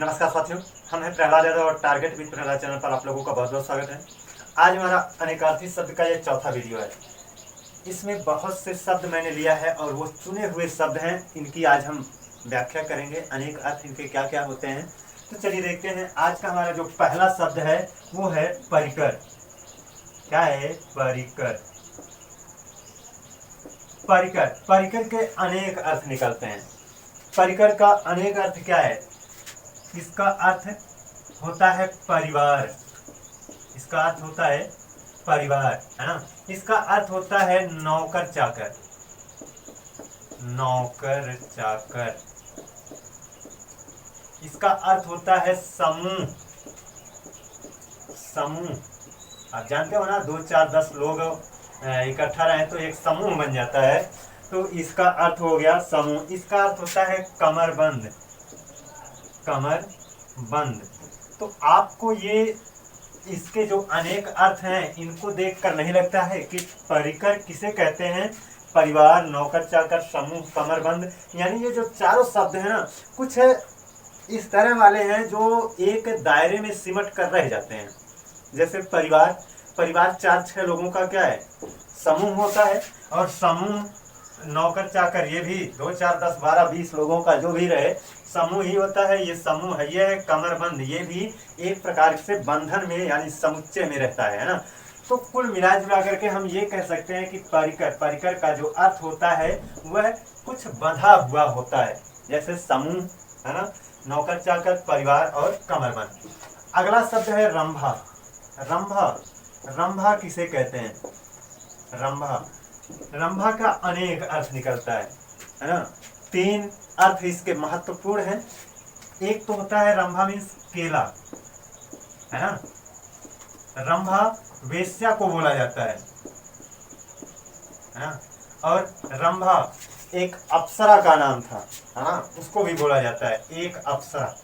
नमस्कार साथियों, हम हैं प्रहलाद यादव और टारगेट विद प्रहलाद चैनल पर आप लोगों का बहुत बहुत स्वागत है। आज हमारा अनेकार्थी शब्द का ये चौथा वीडियो है। इसमें बहुत से शब्द मैंने लिया है और वो चुने हुए शब्द हैं। इनकी आज हम व्याख्या करेंगे, अनेक अर्थ इनके क्या क्या होते हैं। तो चलिए देखते हैं। आज का हमारा जो पहला शब्द है वो है परिकर। क्या है? परिकर। परिकर परिकर के अनेक अर्थ निकलते हैं। परिकर का अनेक अर्थ क्या है? इसका अर्थ होता है परिवार। इसका अर्थ होता है परिवार, है ना। इसका अर्थ होता है नौकर चाकर। नौकर चाकर। इसका अर्थ होता है समूह। समूह आप जानते हो ना, 2 4 10 लोग इकट्ठा रहे तो एक समूह बन जाता है। तो इसका अर्थ हो गया समूह। इसका अर्थ होता है कमरबंद। कमर बंद। तो आपको ये इसके जो अनेक अर्थ हैं इनको देखकर नहीं लगता है कि परिकर किसे कहते हैं? परिवार, नौकर चाकर, समूह, कमरबंद। यानी ये जो चारों शब्द हैं ना, कुछ इस तरह वाले हैं जो एक दायरे में सिमट कर रह जाते हैं। जैसे परिवार, परिवार 4-6 लोगों का क्या है? समूह होता है। और समूह, नौकर चाकर, ये भी 2 4 10 12 20 लोगों का जो भी रहे समूह ही होता है। ये समूह है। ये है कमरबंद। ये भी एक प्रकार से बंधन में यानी समुच्चय में रहता है ना। तो कुल मिला जुला करके हम ये कह सकते हैं कि परिकर, परिकर का जो अर्थ होता है वह कुछ बंधा हुआ होता है। जैसे समूह, है ना, नौकर चाकर, परिवार और कमरबंद। अगला शब्द है रंभा। रंभा, रंभा किसे कहते हैं? रंभा, रंभा का अनेक अर्थ निकलता है ना। 3 अर्थ इसके महत्वपूर्ण हैं। एक तो होता है रंभा मीन्स केला, है ना। रंभा वेश्या को बोला जाता है ना। और रंभा एक अप्सरा का नाम था, है ना, उसको भी बोला जाता है, एक अप्सरा।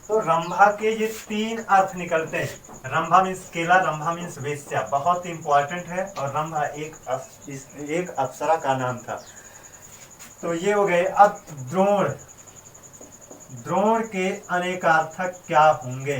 तो रंभा के ये 3 अर्थ निकलते हैं। रंभा मीन्स केला, रंभा मीन्स वेश्या, बहुत इंपॉर्टेंट है। और रंभा एक अप्सरा का नाम था। तो ये हो गए। अब द्रोण, द्रोण के अनेकार्थक क्या होंगे?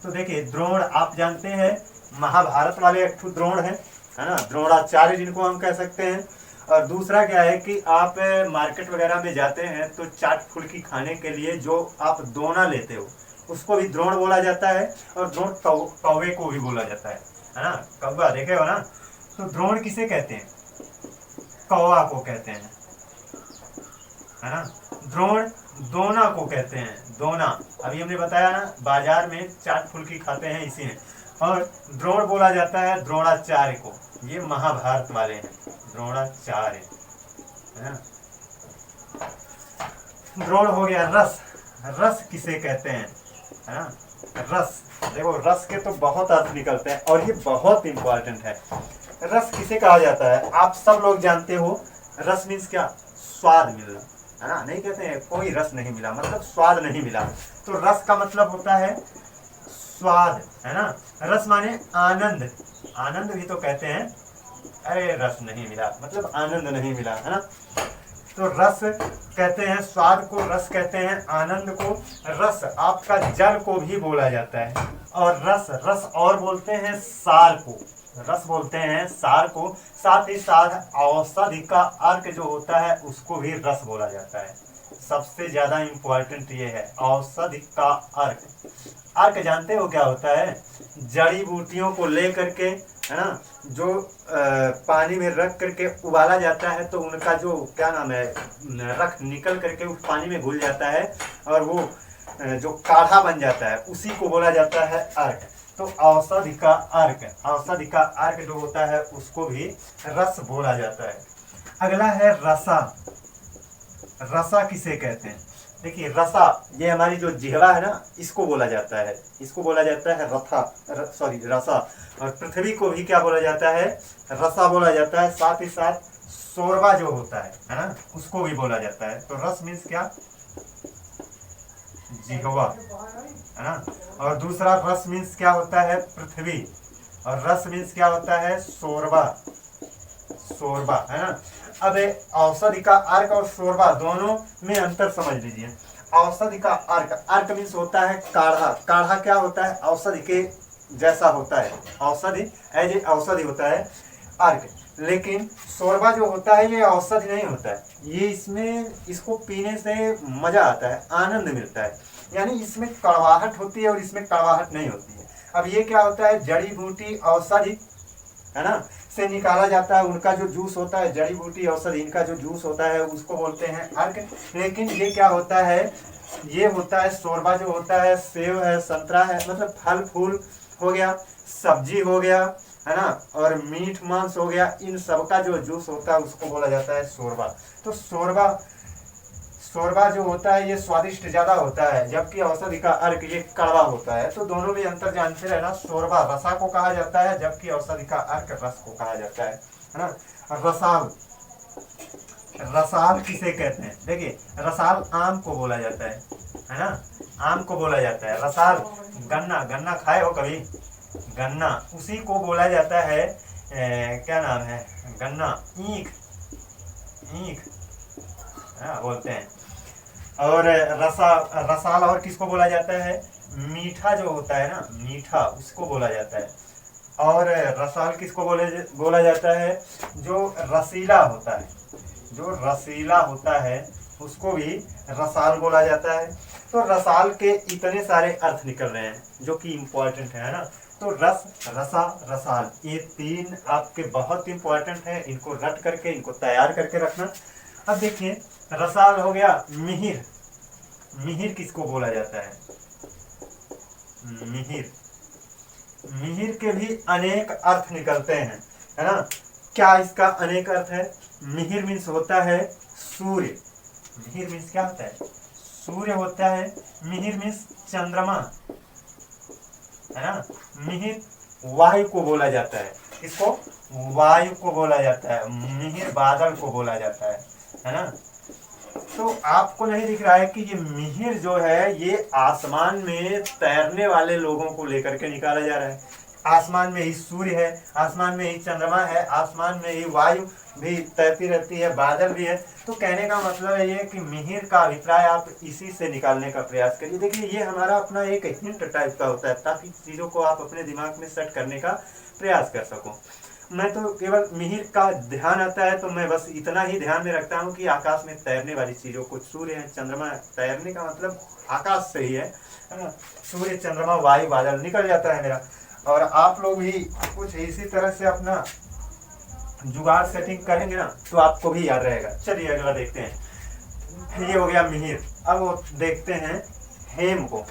तो देखिए, द्रोण आप जानते हैं महाभारत वाले एक द्रोण है ना, द्रोणाचार्य जिनको हम कह सकते हैं। और दूसरा क्या है कि आप मार्केट वगैरह में जाते हैं तो चाट फुल्की खाने के लिए जो आप दोना लेते हो उसको भी द्रोण बोला जाता है। और द्रोण कौवे को भी बोला जाता है ना। कौवा देखे हो ना। तो द्रोण किसे कहते हैं? कौवा को कहते हैं, है ना। द्रोण दोना को कहते हैं, दोना। अभी हमने बताया ना, बाजार में चाट फुल्की खाते हैं इसी में। और द्रोण बोला जाता है द्रोणाचार्य को। ये महाभारत वाले हैं, द्रोणाचार्य, है ना। द्रोण हो गया। रस, रस किसे कहते हैं? है ना। रस, देखो रस के तो बहुत अर्थ निकलते हैं और ये बहुत इंपॉर्टेंट है। रस किसे कहा जाता है? आप सब लोग जानते हो। रस मीन्स क्या? स्वाद मिलना, है ना। नहीं कहते हैं कोई रस नहीं मिला, मतलब स्वाद नहीं मिला। तो रस का मतलब होता है स्वाद, है ना। रस माने आनंद। आनंद भी तो कहते हैं। अरे रस नहीं मिला मतलब आनंद नहीं मिला, है ना। तो रस कहते हैं स्वाद को, रस कहते हैं आनंद को। रस आपका जल को भी बोला जाता है। और रस, रस और बोलते हैं सार को। रस बोलते हैं सार को। साथ ही साथ औषधि का अर्क जो होता है उसको भी रस बोला जाता है। सबसे ज्यादा इंपॉर्टेंट ये है औषधि का अर्क। अर्क जानते हो क्या होता है? जड़ी बूटियों को ले करके, है ना, जो पानी में रख करके उबाला जाता है तो उनका जो क्या नाम है, रख निकल करके उस पानी में घुल जाता है और वो जो काढ़ा बन जाता है उसी को बोला जाता है अर्क। तो औषधि का अर्क, औषधि का अर्क जो होता है उसको भी रस बोला जाता है। अगला है रसा। रसा किसे कहते हैं? देखिए रसा, ये हमारी जो जिह्वा है ना, इसको बोला जाता है। इसको बोला जाता है रसा। और पृथ्वी को भी क्या बोला जाता है? रसा बोला जाता है। साथ ही साथ शोरबा जो होता है ना, उसको भी बोला जाता है। तो रस मीन्स क्या? जिह्वा, है ना। और दूसरा रस मीन्स क्या होता है? पृथ्वी। और रस मीन्स क्या होता है? शोरबा, शोरबा, है ना। अब औषधि का अर्क और शोरबा दोनों में अंतर समझ लीजिए। औषधि का अर्क, अर्क मीन्स होता है काढ़ा, काढ़ा क्या होता है, औषधि के जैसा होता है, औषधि एज ए औषधि होता है अर्क। लेकिन शोरबा जो होता है ये औषधि नहीं होता है, ये इसमें इसको पीने से मजा आता है, आनंद मिलता है, यानी इसमें कड़वाहट होती है और इसमें कड़वाहट नहीं होती है। अब ये क्या होता है, जड़ी बूटी औषधि है ना से निकाला जाता है, उनका जो जूस होता है, जड़ी बूटी औषधि इनका जो जूस होता है उसको बोलते हैं अर्क। लेकिन ये क्या होता है, ये होता है शोरबा जो होता है, सेब है, संतरा है, मतलब फल फूल हो गया, सब्जी हो गया, है ना, और मीट मांस हो गया, इन सब का जो जूस होता है उसको बोला जाता है शोरबा। तो शोरबा शोरबा जो होता है ये स्वादिष्ट ज्यादा होता है, जबकि औषधि का अर्क ये कड़वा होता है। तो दोनों में अंतर जानते रहना, शोरबा रसा को कहा जाता है जबकि औषधि का अर्क रस को कहा जाता है ना। रसाल, रसाल किसे कहते हैं, देखिए रसाल आम को बोला जाता है ना, आम को बोला जाता है रसाल। गन्ना, गन्ना खाए हो कभी, गन्ना उसी को बोला जाता है क्या नाम है, गन्ना, ईख, ईख बोलते हैं। और रसाल और किसको बोला जाता है, मीठा जो होता है ना, मीठा उसको बोला जाता है। और रसाल किसको बोला जाता है, जो रसीला होता है, जो रसीला होता है उसको भी रसाल बोला जाता है। तो रसाल के इतने सारे अर्थ निकल रहे हैं जो कि इम्पोर्टेंट है ना। तो रस, रसा, रसाल, ये तीन आपके बहुत इंपॉर्टेंट है, इनको रट करके इनको तैयार करके रखना। अब देखिए रसाल हो गया, मिहिर, मिहिर किसको बोला जाता है, मिहिर, मिहिर के भी अनेक अर्थ निकलते हैं, है ना। क्या इसका अनेक अर्थ है, मिहिर मीन्स होता है सूर्य, मिहिर मीन्स क्या होता है, सूर्य होता है। मिहिर मीन्स चंद्रमा, है ना। मिहिर वायु को बोला जाता है, इसको वायु को बोला जाता है, मिहिर बादल को बोला जाता है ना। तो आपको नहीं दिख रहा है कि ये मिहिर जो है ये आसमान में तैरने वाले लोगों को लेकर के निकाला जा रहा है। आसमान में ही सूर्य है, आसमान में ही चंद्रमा है, आसमान में ही वायु भी तैरती रहती है, बादल भी है। तो कहने का मतलब है ये कि मिहिर का अभिप्राय आप इसी से निकालने का प्रयास करिए। देखिए ये हमारा अपना एक हिंट टाइप का होता है ताकि चीज़ों को आप अपने दिमाग में सेट करने का प्रयास कर सको। मैं तो केवल मिहिर का ध्यान आता है तो मैं बस इतना ही ध्यान में रखता हूँ कि आकाश में तैरने वाली चीज़ों को, सूर्य है, चंद्रमा, तैरने का मतलब आकाश से ही है ना। सूर्य, चंद्रमा, वायु, बादल निकल जाता है मेरा। और आप लोग भी कुछ इसी तरह से अपना जुगाड़ सेटिंग करेंगे ना तो आपको भी याद रहेगा। चलिए अगला देखते हैं, ये हो गया मिहिर। अब वो देखते हैं हेम को,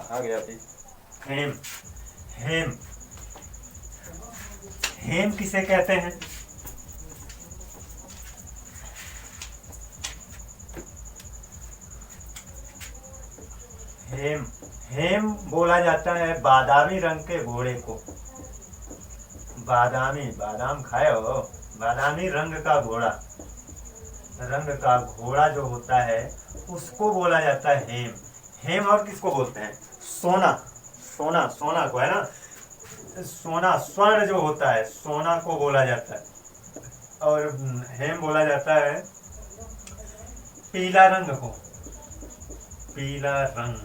आ गया अभी हेम। हेम, हेम किसे कहते हैं, हेम, हेम बोला जाता है बादामी रंग के घोड़े को। बादामी, बादाम खाए हो, बादामी रंग का घोड़ा, रंग का घोड़ा जो होता है उसको बोला जाता है हेम। हेम और किसको बोलते हैं, सोना, सोना, सोना को, है ना, सोना, स्वर्ण जो होता है सोना को बोला जाता है। और हेम बोला जाता है पीला रंग को, पीला रंग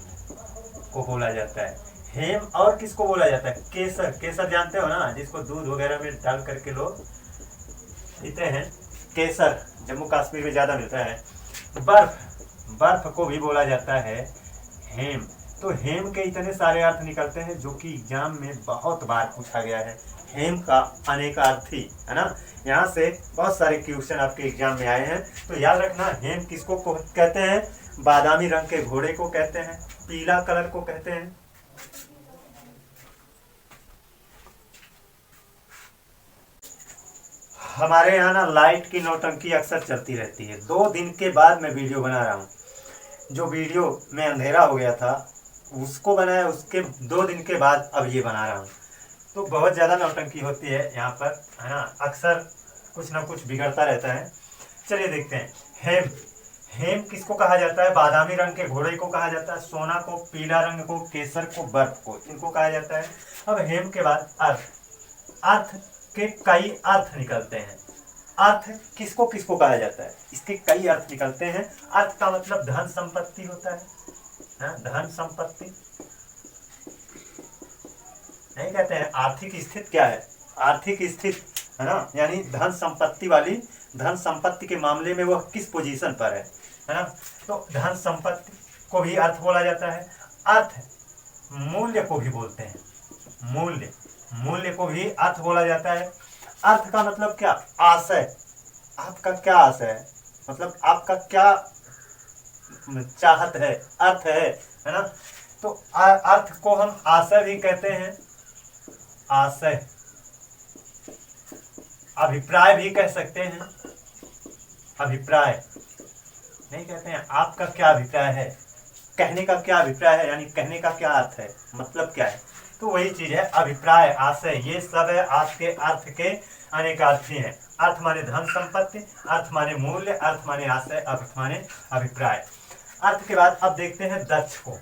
को बोला जाता है हेम। और किसको बोला जाता है, केसर, केसर जानते हो ना, जिसको दूध वगैरह में डाल करके लोग पीते हैं, केसर जम्मू कश्मीर में ज्यादा मिलता है। बर्फ, बर्फ को भी बोला जाता है हेम। तो हेम के इतने सारे अर्थ निकलते हैं जो कि एग्जाम में बहुत बार पूछा गया है। हेम का अनेकार्थी, है ना, यहाँ से बहुत सारे क्वेश्चन आपके एग्जाम में आए हैं। तो याद रखना हेम किसको कहते हैं, बादामी रंग के घोड़े को कहते हैं, पीला कलर को कहते हैं। हमारे यहाँ ना लाइट की नौटंकी अक्सर चलती रहती है। 2 दिन के बाद मैं वीडियो बना रहा हूँ, जो वीडियो में अंधेरा हो गया था उसको बनाया, उसके 2 दिन के बाद अब ये बना रहा हूँ। तो बहुत ज़्यादा नौटंकी होती है यहाँ पर, है ना, अक्सर कुछ ना कुछ बिगड़ता रहता है। चलिए देखते हैं हेम। हेम किसको कहा जाता है, बादामी रंग के घोड़े को कहा जाता है, सोना को, पीला रंग को, केसर को, बर्फ को, इनको कहा जाता है। अब हेम के बाद अर्थ, अर्थ के कई अर्थ निकलते हैं। अर्थ किसको किसको कहा जाता है, इसके कई अर्थ निकलते हैं। अर्थ का मतलब धन संपत्ति होता है ना, धन संपत्ति नहीं कहते हैं। आर्थिक स्थिति क्या है, आर्थिक स्थिति है ना, यानी धन संपत्ति वाली, धन संपत्ति के मामले में वह किस पोजीशन पर है ना। तो धन संपत्ति को भी अर्थ बोला जाता है। अर्थ मूल्य को भी बोलते हैं, मूल्य, मूल्य को भी अर्थ बोला जाता है। अर्थ का मतलब क्या, आशय, आपका क्या आशय है, मतलब आपका क्या चाहत है, अर्थ है ना। तो अर्थ को हम आशय भी कहते हैं, आशय, अभिप्राय भी कह सकते हैं। अभिप्राय नहीं कहते हैं, आपका क्या अभिप्राय है, कहने का क्या अभिप्राय है, यानी कहने का क्या अर्थ है, मतलब क्या है। तो वही चीज है अभिप्राय, आशय, ये सब है आपके अर्थ के अनेकार्थी हैं। अर्थ माने धन संपत्ति, अर्थ माने मूल्य, अर्थ माने आशय, अर्थ माने अभिप्राय। अर्थ के बाद अब देखते हैं दक्ष को।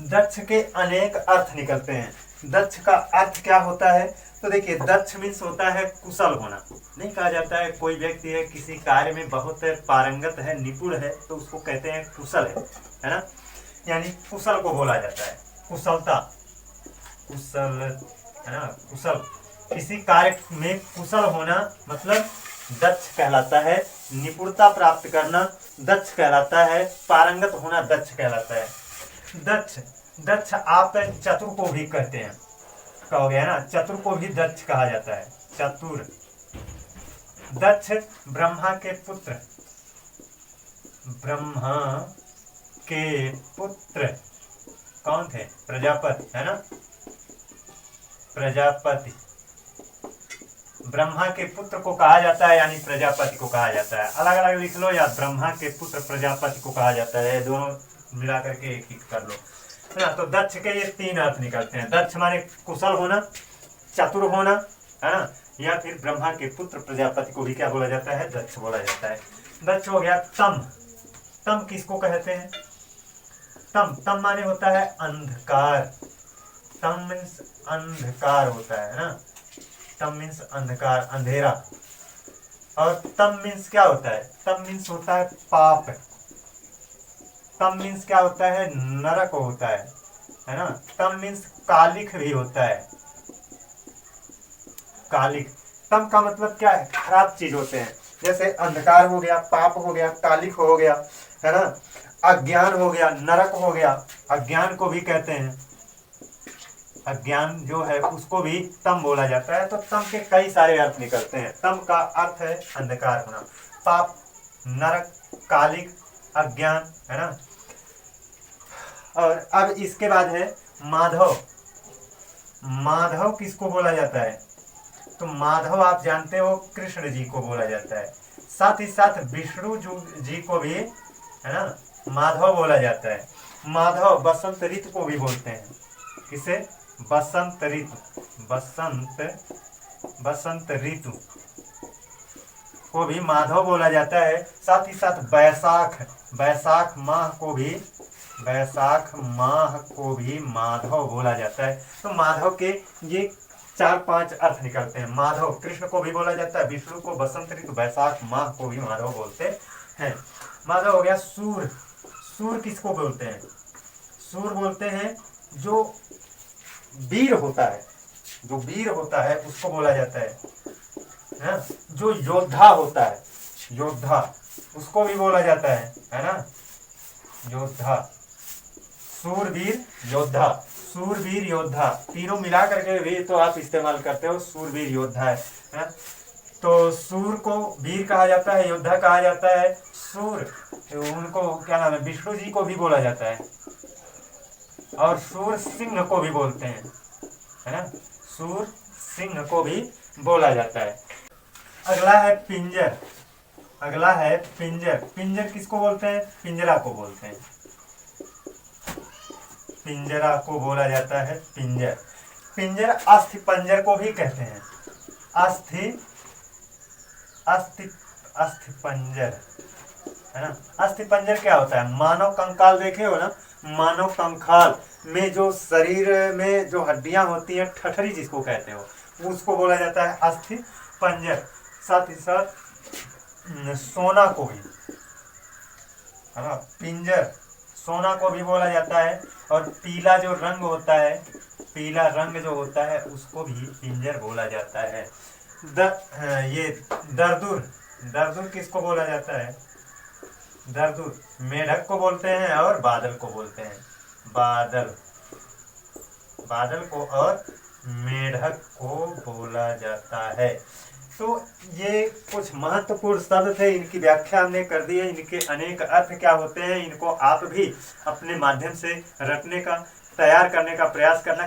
दक्ष के अनेक अर्थ निकलते हैं। दक्ष का अर्थ क्या होता है, तो देखिए दक्ष मीन्स होता है कुशल होना। नहीं कहा जाता है कोई व्यक्ति है किसी कार्य में बहुत पारंगत है, निपुण है, तो उसको कहते हैं कुशल है ना, यानी कुशल को बोला जाता है, कुशलता, कुशल है ना, कुशल, किसी कार्य में कुशल होना मतलब दक्ष कहलाता है। निपुणता प्राप्त करना दक्ष कहलाता है, पारंगत होना दक्ष कहलाता है। दक्ष, दक्ष आप चतुर को भी कहते हैं, कहोगे है ना, चतुर को भी दक्ष कहा जाता है, चतुर। दक्ष ब्रह्मा के पुत्र, ब्रह्मा के पुत्र कौन थे, प्रजापति है ना, प्रजापति, ब्रह्मा के पुत्र को कहा जाता है, यानी प्रजापति को कहा जाता है। अलग अलग लिख लो, या ब्रह्मा के पुत्र प्रजापति को कहा जाता है, दोनों मिला करके एक ही कर लो है ना। तो दक्ष के ये तीन अर्थ निकलते हैं। दक्ष माने कुशल होना, चतुर होना है ना, या फिर ब्रह्मा के पुत्र प्रजापति को भी क्या बोला जाता है, दक्ष बोला जाता है। दक्ष हो गया। तम, तम किसको कहते हैं, तम, तम माने होता है अंधकार, तम मीन्स अंधकार होता है ना, तम मीन्स अंधकार, अंधेरा। और तम मीन्स क्या होता है, तम मीन्स होता है पाप, तम मीन्स क्या होता है, नरक होता है ना। तम मीन्स कालिक भी होता है, कालिक। तम का मतलब क्या है, खराब चीज होते हैं, जैसे अंधकार हो गया, पाप हो गया, कालिक हो गया है ना, अज्ञान हो गया, नरक हो गया, अज्ञान को भी कहते हैं, अज्ञान जो है उसको भी तम बोला जाता है। तो तम के कई सारे अर्थ निकलते हैं। तम का अर्थ है अंधकार होना, पाप, नरक, कालिक, अज्ञान है ना। और अब इसके बाद है माधव। माधव किसको बोला जाता है, तो माधव आप जानते हो कृष्ण जी को बोला जाता है। साथ ही साथ विष्णु जी को भी है ना माधव बोला जाता है। माधव बसंत ऋतु को भी बोलते हैं, किसे, बसंत ऋतु, बसंत ऋतु को भी माधव बोला जाता है। साथ ही साथ बैसाख, बैसाख माह को भी, बैसाख माह को भी माधव बोला जाता है। तो माधव के ये 4-5 अर्थ निकलते हैं। माधव कृष्ण को भी बोला जाता है, विष्णु को, बसंत ऋतु, बैसाख माह को भी माधव बोलते हैं। माधव हो गया। सूर, सूर किसको बोलते हैं, सूर बोलते हैं जो वीर होता है, जो वीर होता है उसको बोला जाता है। जो योद्धा होता है, योद्धा उसको भी बोला जाता है ना, योद्धा, सूरवीर, योद्धा, सूरवीर, योद्धा, तीनों मिला करके भी तो आप इस्तेमाल करते हो, सूरवीर, योद्धा है ना। तो सूर को वीर कहा जाता है, योद्धा कहा जाता है। सूर उनको क्या नाम है, विष्णु जी को भी बोला जाता है, और सूर सिंह को भी बोलते हैं है ना, सूर सिंह को भी बोला जाता है। अगला है पिंजर, अगला है पिंजर। पिंजर किसको बोलते हैं, पिंजरा को बोलते हैं, पिंजरा को बोला जाता है पिंजर। पिंजर अस्थि पंजर को भी कहते हैं, अस्थि, अस्थि, अस्थि पंजर है ना। अस्थि पंजर क्या होता है, मानव कंकाल देखे हो ना, मानव कंकाल में जो शरीर में जो हड्डियां होती हैं, ठठरी जिसको कहते हो, उसको बोला जाता है अस्थि पंजर। साथ ही साथ सोना को भी, है ना, पिंजर, सोना को भी बोला जाता है। और पीला जो रंग होता है, पीला रंग जो होता है उसको भी पिंजर बोला जाता है। ये दरदुर, दरदुर किसको बोला जाता है? दरदुर मेढक को बोलते हैं और बादल को बोलते हैं। बादल, बादल को और मेढक को बोला जाता है। तो ये कुछ महत्वपूर्ण शब्द थे, इनकी व्याख्या हमने कर दी है। इनके अनेक अर्थ क्या होते हैं, इनको आप भी अपने माध्यम से रटने का, तैयार करने का प्रयास करना।